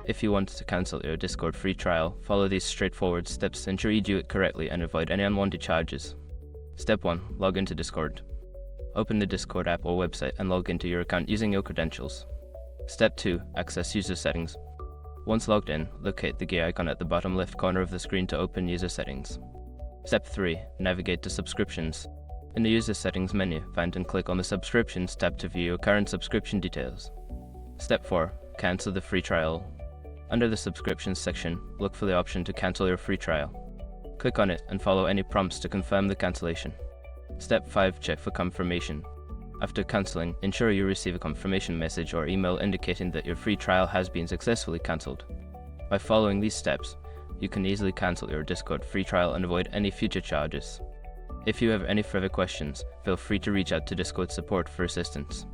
If you want to cancel your Discord free trial, follow these straightforward steps to ensure you do it correctly and avoid any unwanted charges. Step 1. Log into Discord. Open the Discord app or website and log into your account using your credentials. Step 2. Access user settings. Once logged in, locate the gear icon at the bottom left corner of the screen to open user settings. Step 3. Navigate to subscriptions. In the user settings menu, find and click on the subscriptions tab to view your current subscription details. Step 4. Cancel the free trial. Under the subscriptions section, look for the option to cancel your free trial. Click on it and follow any prompts to confirm the cancellation. Step 5. Check for confirmation. After cancelling, ensure you receive a confirmation message or email indicating that your free trial has been successfully cancelled. By following these steps, you can easily cancel your Discord free trial and avoid any future charges. If you have any further questions, feel free to reach out to Discord support for assistance.